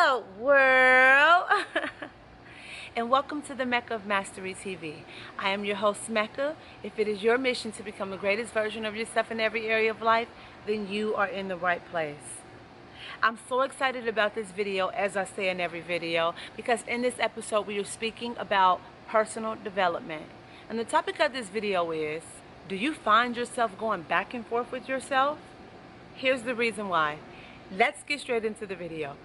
Hello world and welcome to the Mecca of Mastery TV. I am your host Mecca. If it is your mission to become the greatest version of yourself in every area of life, then you are in the right place. I'm so excited about this video, as I say in every video, because in this episode we are speaking about personal development. And the topic of this video is, do you find yourself going back and forth with yourself? Here's the reason why. Let's get straight into the video.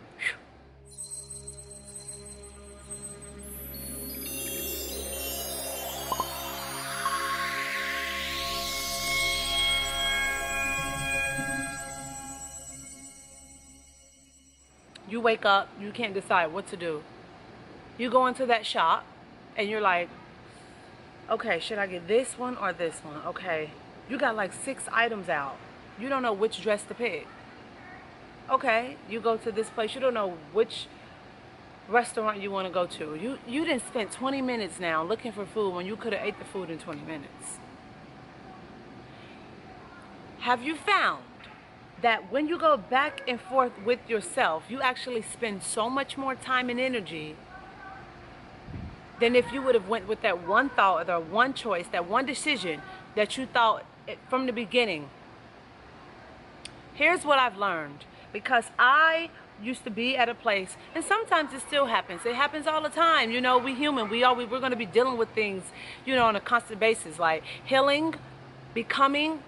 You wake up, you can't decide what to do. You go into that shop and you're like, okay, should I get this one or this one? Okay, you got like 6 items out. You don't know which dress to pick. Okay, you go to this place, you don't know which restaurant you want to go to. You didn't spend 20 minutes now looking for food when you could have ate the food in 20 minutes. Have you found that when you go back and forth with yourself, you actually spend so much more time and energy than if you would have went with that one thought or that one choice, that one decision that you thought from the beginning? Here's what I've learned, because I used to be at a place, and sometimes it still happens. It happens all the time. You know, we human. We're going to be dealing with things, you know, on a constant basis, like healing, becoming,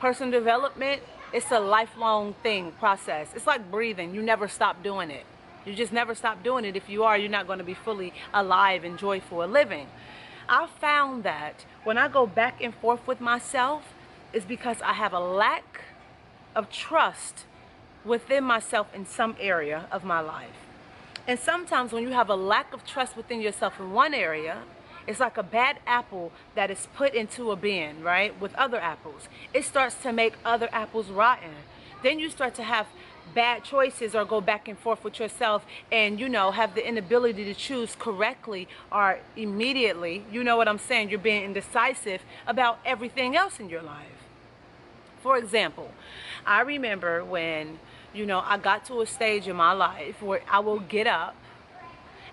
personal development. It's a lifelong process. It's like breathing. You never stop doing it. You just never stop doing it. If you are, you're not going to be fully alive and joyful and living. I found that when I go back and forth with myself, it's because I have a lack of trust within myself in some area of my life. And sometimes when you have a lack of trust within yourself in one area, it's like a bad apple that is put into a bin, right, with other apples. It starts to make other apples rotten. Then you start to have bad choices or go back and forth with yourself and, you know, have the inability to choose correctly or immediately. You know what I'm saying? You're being indecisive about everything else in your life. For example, I remember when, you know, I got to a stage in my life where I will get up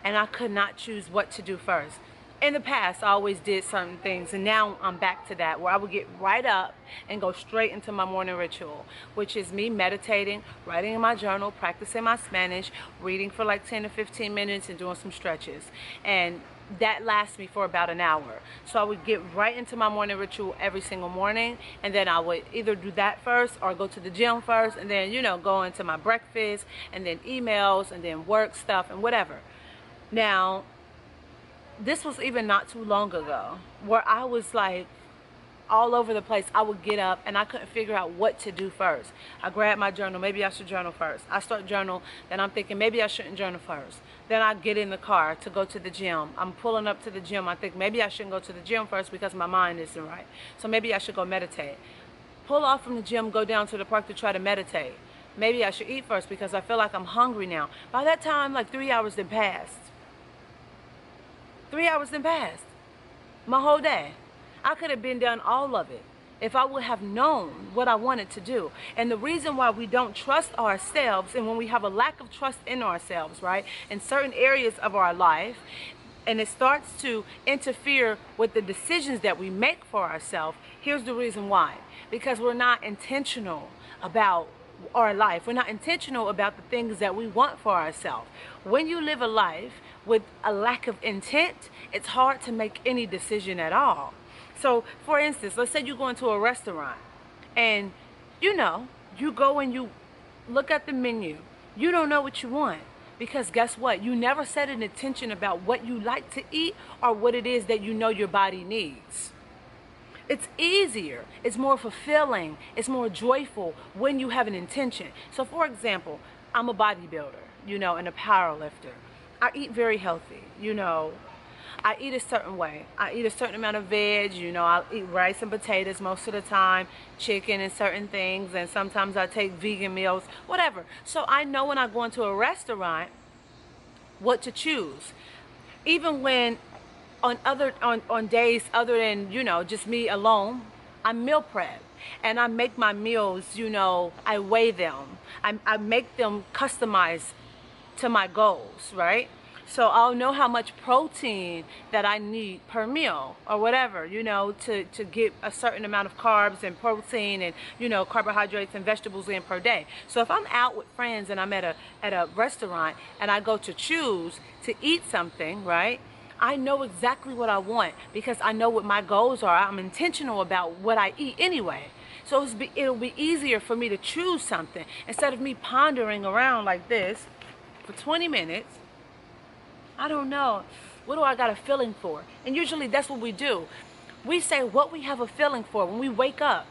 and I could not choose what to do first. In the past, I always did certain things, and now I'm back to that, where I would get right up and go straight into my morning ritual, which is me meditating, writing in my journal, practicing my Spanish, reading for like 10 to 15 minutes, and doing some stretches. And that lasts me for about an hour. So I would get right into my morning ritual every single morning, and then I would either do that first or go to the gym first, and then, you know, go into my breakfast, and then emails, and then work stuff, and whatever. Now, this was even not too long ago where I was like all over the place. I would get up and I couldn't figure out what to do first. I grabbed my journal. Maybe I should journal first. I start journal. Then I'm thinking maybe I shouldn't journal first. Then I get in the car to go to the gym. I'm pulling up to the gym. I think maybe I shouldn't go to the gym first because my mind isn't right. So maybe I should go meditate. Pull off from the gym, go down to the park to try to meditate. Maybe I should eat first because I feel like I'm hungry now. By that time, like 3 hours had passed. 3 hours then passed. My whole day. I could have been done all of it if I would have known what I wanted to do. And the reason why we don't trust ourselves, and when we have a lack of trust in ourselves, right, in certain areas of our life, and it starts to interfere with the decisions that we make for ourselves, here's the reason why. Because we're not intentional about our life. We're not intentional about the things that we want for ourselves. When you live a life with a lack of intent, it's hard to make any decision at all. So for instance, let's say you go into a restaurant and, you know, you go and you look at the menu. You don't know what you want, because guess what? You never set an intention about what you like to eat or what it is that you know your body needs. It's easier, it's more fulfilling, it's more joyful when you have an intention. So for example, I'm a bodybuilder, you know, and a power lifter. I eat very healthy, you know. I eat a certain way. I eat a certain amount of veg, you know. I'll eat rice and potatoes most of the time, chicken and certain things, and sometimes I take vegan meals, whatever. So I know when I go into a restaurant what to choose. Even when on days other than, you know, just me alone, I meal prep. And I make my meals, you know, I weigh them. I make them customized to my goals, right? So I'll know how much protein that I need per meal or whatever, you know, to get a certain amount of carbs and protein and, you know, carbohydrates and vegetables in per day. So if I'm out with friends and I'm at a restaurant and I go to choose to eat something, right? I know exactly what I want because I know what my goals are. I'm intentional about what I eat anyway. So it'll be easier for me to choose something instead of me pondering around like this for 20 minutes. I don't know. What do I got a feeling for? And usually that's what we do. We say what we have a feeling for when we wake up.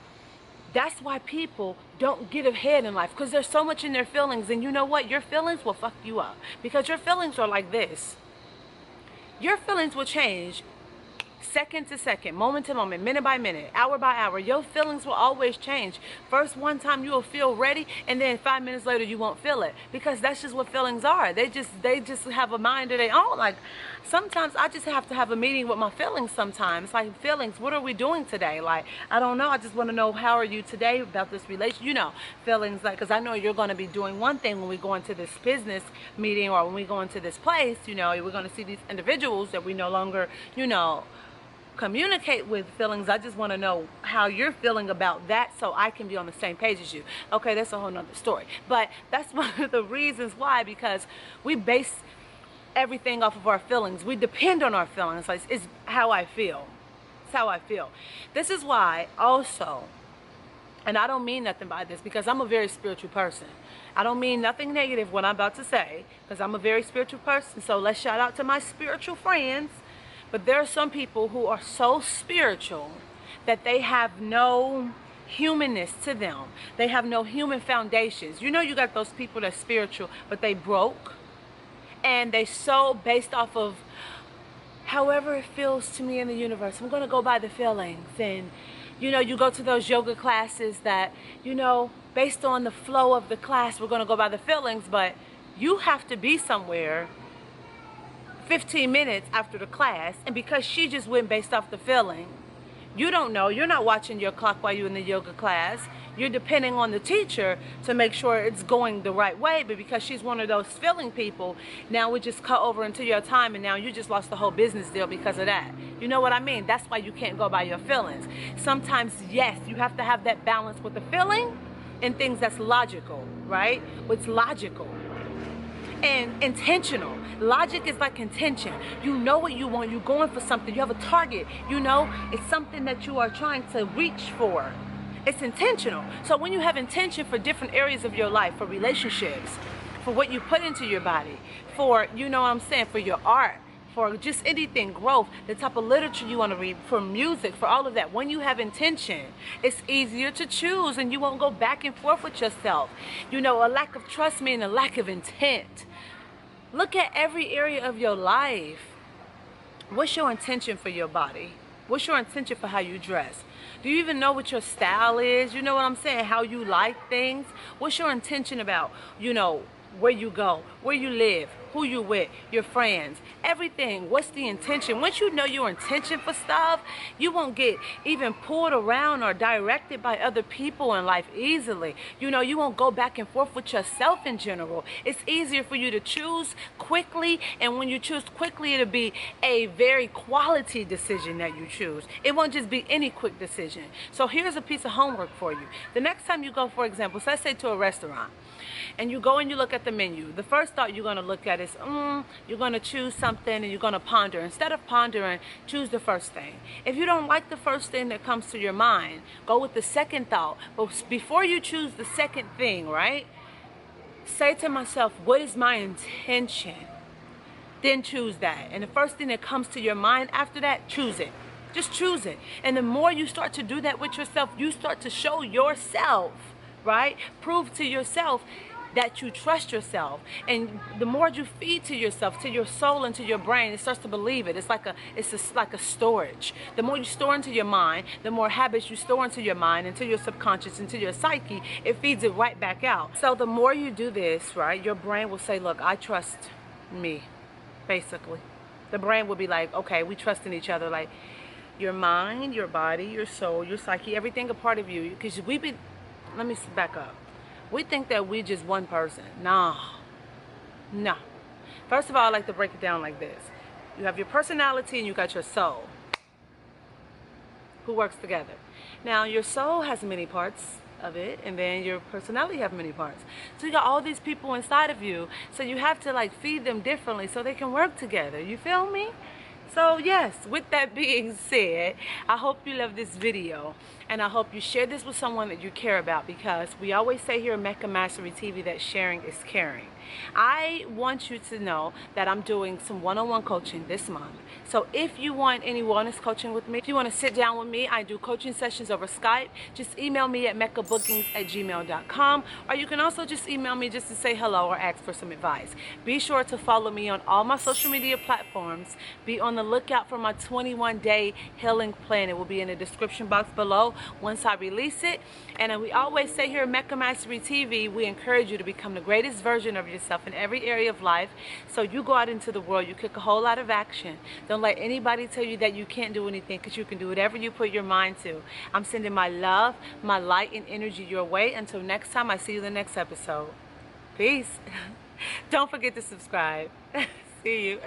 That's why people don't get ahead in life, because there's so much in their feelings. And you know what? Your feelings will fuck you up because your feelings are like this. Your feelings will change second to second, moment to moment, minute by minute, hour by hour. Your feelings will always change. First, one time you will feel ready, and then 5 minutes later you won't feel it, because that's just what feelings are. They just have a mind of their own. Like, sometimes I just have to have a meeting with my feelings sometimes. Like, feelings, what are we doing today? Like, I don't know. I just want to know, how are you today about this relation? You know, feelings, like, because I know you're going to be doing one thing when we go into this business meeting, or when we go into this place, you know, we're going to see these individuals that we no longer, you know, communicate with feelings. I just want to know how you're feeling about that so I can be on the same page as you. Okay, that's a whole nother story. But that's one of the reasons why, because we base everything off of our feelings. We depend on our feelings. Like, it's how I feel. It's how I feel. This is why also, and I don't mean nothing by this because I'm a very spiritual person. I don't mean nothing negative what I'm about to say, because I'm a very spiritual person. So let's shout out to my spiritual friends. But there are some people who are so spiritual that they have no humanness to them. They have no human foundations. You know, you got those people that's spiritual, but they broke. And they so based off of however it feels to me in the universe. I'm going to go by the feelings. And, you know, you go to those yoga classes that, you know, based on the flow of the class, we're going to go by the feelings. But you have to be somewhere 15 minutes after the class, and because she just went based off the feeling, you don't know, you're not watching your clock while you're in the yoga class. You're depending on the teacher to make sure it's going the right way, but because she's one of those feeling people, now we just cut over into your time, and now you just lost the whole business deal because of that. You know what I mean? That's why you can't go by your feelings. Sometimes, yes, you have to have that balance with the feeling and things that's logical, right? What's logical and intentional. Logic is like intention. You know what you want. You're going for something. You have a target. You know, it's something that you are trying to reach for. It's intentional. So when you have intention for different areas of your life, for relationships, for what you put into your body, for, you know what I'm saying, for your art, for just anything, growth, the type of literature you want to read, for music, for all of that. When you have intention, it's easier to choose, and you won't go back and forth with yourself. You know, a lack of trust means a lack of intent. Look at every area of your life. What's your intention for your body? What's your intention for how you dress? Do you even know what your style is? You know what I'm saying? How you like things? What's your intention about, you know, where you go, where you live, who you with, your friends, everything. What's the intention? Once you know your intention for stuff, you won't get even pulled around or directed by other people in life easily. You know, you won't go back and forth with yourself in general. It's easier for you to choose quickly, and when you choose quickly, it'll be a very quality decision that you choose. It won't just be any quick decision. So here's a piece of homework for you. The next time you go, for example, so let's say to a restaurant, and you go and you look at the menu, the first thought you're going to look at is, you're going to choose something and you're going to ponder. Instead of pondering, choose the first thing. If you don't like the first thing that comes to your mind, go with the second thought. But before you choose the second thing, right, say to myself, what is my intention? Then choose that. And the first thing that comes to your mind after that, choose it. Just choose it. And the more you start to do that with yourself, you start to show yourself, right? Prove to yourself that you trust yourself. And the more you feed to yourself, to your soul and to your brain, it starts to believe it. It's like a storage. The more you store into your mind, the more habits you store into your mind, into your subconscious, into your psyche, it feeds it right back out. So the more you do this, right, your brain will say, look, I trust me, basically. The brain will be like, okay, we trust in each other. Like, your mind, your body, your soul, your psyche, everything a part of you. Because let me back up. We think that we just one person. Nah. No. First of all, I like to break it down like this. You have your personality and you got your soul, who works together. Now, your soul has many parts of it, and then your personality have many parts. So you got all these people inside of you, so you have to like feed them differently so they can work together. You feel me? So yes, with that being said, I hope you love this video, and I hope you share this with someone that you care about, because we always say here at Mecca Mastery TV that sharing is caring. I want you to know that I'm doing some one-on-one coaching this month. So if you want any wellness coaching with me, if you want to sit down with me, I do coaching sessions over Skype. Just email me at meccabookings@gmail.com, or you can also just email me just to say hello or ask for some advice. Be sure to follow me on all my social media platforms. Be on the lookout for my 21-day healing plan. It will be in the description box below once I release it. And we always say here at Mecca Mastery TV, we encourage you to become the greatest version of yourself in every area of life. So you go out into the world, you kick a whole lot of action. Don't let anybody tell you that you can't do anything, because you can do whatever you put your mind to. I'm sending my love, my light, and energy your way. Until next time, I see you in the next episode. Peace. Don't forget to subscribe. See you.